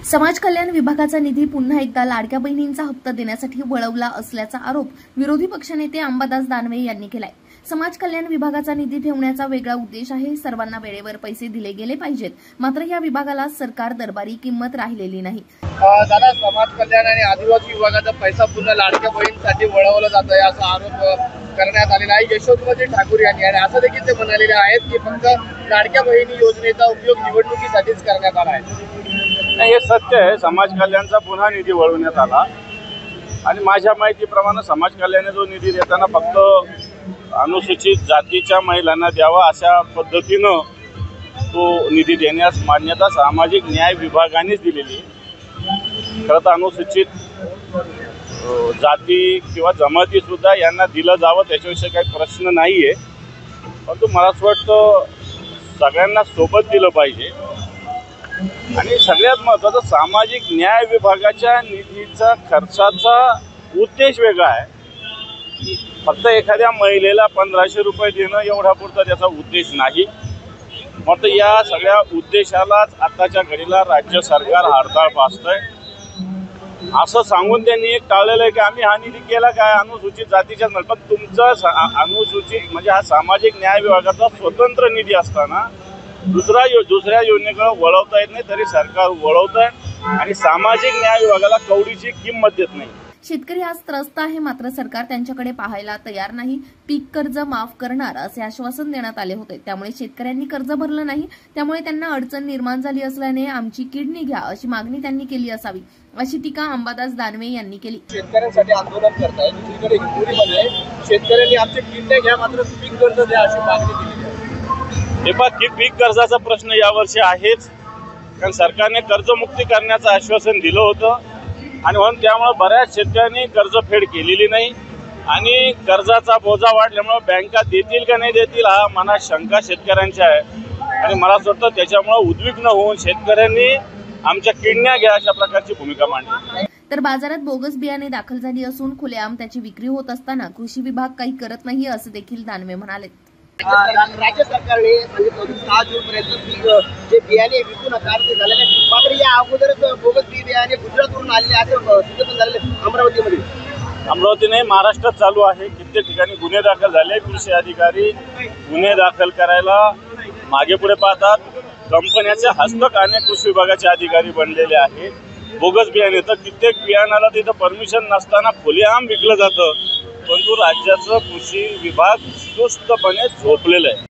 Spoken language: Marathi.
समाज कल्याण विभागाचा निधी पुन्हा एकदा लाडक्या बहिणींचा हप्ता देण्यासाठी वळवला असल्याचा आरोप विरोधी पक्षनेते अंबादास दानवे यांनी केलाय। समाज कल्याण विभागाचा निधी ठेवण्याचा वेगळा उद्देश आहे। सर्वांना वेळेवर पैसे दिले गेले पाहिजेत, मात्र या विभागाला सरकार दरबारी किंमत राहिलेली नाही। दादा, समाज कल्याण आणि आदिवासी विभागाचा पैसा पुन्हा लाडक्या बहिणींसाठी वळवला जात आहे असा आरोप करण्यात आलेला आहे यशोमती ठाकूर यांनी, आणि असं देखील ते म्हणालेले आहेत की फक्त लाडक्या बहिणी योजनेचा उपयोग निवडणुकीसाठीच करण्यात आला आहे। हे सत्य आहे। समाज कल्याणचा पुन्हा निधी वळवण्यात आला आणि माझ्या माहितीप्रमाणे समाज कल्याण जो निधी देताना फक्त अनुसूचित जातीच्या महिलांना द्यावा अशा पद्धतीनं तो निधी देण्यास मान्यता सामाजिक न्याय विभागानेच दिलेली आहे। खरं तर अनुसूचित जाती किंवा जमाती सुद्धा यांना दिलं जावं त्याच्याविषयी काही प्रश्न नाही आहे, परंतु मला असं वाटतं सगळ्यांना सोबत दिलं पाहिजे। आणि सगळ्यात महत्त्वाचं, सामाजिक न्याय विभागाच्या निधीचा खर्चाचा उद्देश वेगळा आहे। फक्त एखाद्या महिलेला 1500 रुपये देणं एवढा पुरता त्याचा उद्देश नाही। मग या सगळ्या उद्देशालाच आताच्या घडीला राज्य सरकार हरताळ पासतंय असं सांगून त्यांनी एक टाळलेलं आहे की आम्ही हा निधी केला काय अनुसूचित जातीच्या, पण तुमचा अनुसूचित म्हणजे हा सामाजिक न्याय विभागाचा स्वतंत्र निधी असताना दुसऱ्या योजनेकडे वळवता येत नाही, तरी सरकार वळवतंय आणि सामाजिक न्याय विभागाला कवडीची किंमत देत नाही। शेतकरी आज त्रस्त आहे, मात्र सरकार त्यांच्याकडे पाहायला तयार नाही। पीक कर्ज माफ करणार असे आश्वासन देण्यात आले होते, त्यामुळे शेतकऱ्यांनी कर्ज भरलं नाही, त्यामुळे त्यांना अडचण निर्माण झाली असल्याने आमची किडनी घ्या अशी मागणी त्यांनी केली असावी, अशी टीका अंबादास दानवे यांनी केली। शेतकऱ्यांसाठी आंदोलन करताय, दुसरीकडे हिंगोलीमध्ये शेतकऱ्यांनी आमचे किडनी घ्या मात्र पीक कर्ज द्या अशी मागणी केली आहे। हे पहा, पीक कर्जाचा प्रश्न यावर्षी आहेच, कारण सरकारने कर्जमुक्ती करण्याचं आश्वासन दिलं होतं आणि म्हणून त्यामुळे बऱ्याच शेतकऱ्यांनी कर्जफेड केलेली नाही आणि कर्जाचा बोजा वाढल्यामुळे बँका देतील का नाही देतील हा मनात शंका शेतकऱ्यांच्या आहे। आणि मला असं वाटतं त्याच्यामुळे उद्विग्न होऊन शेतकऱ्यांनी आमच्या किडन्या घ्या अशा प्रकारची भूमिका मांडली। तर बाजारात बोगस बियाणे दाखल झाली असून खुलेआम त्याची विक्री होत असताना कृषी विभाग काही करत नाही असं देखील दानवे म्हणाले। राज्य सरकारने सांगितलं 6 जूनपर्यंत जे बियाणे विकू नका ते झालेले, मात्र या अगोदरच बोगस बियाणे गुजरातवरून आलेले असं सिद्ध झालेले अमरावतीमध्ये। अमरावती नाही, महाराष्ट्रात चालू आहे। कित्येक ठिकाणी गुन्हे दाखल झाले। कृषी अधिकारी गुन्हे दाखल करायला मागे पुढे पाहतात। कंपन्याच्या हस्तकाने कृषी विभागाचे अधिकारी बनलेले आहेत। बोगस बियाणे तर कित्येक बियाणाला तिथं परमिशन नसताना खुलेआम विकलं जातं, परंतु राज्याचं कृषी विभाग सुस्तपणे झोपलेलं आहे।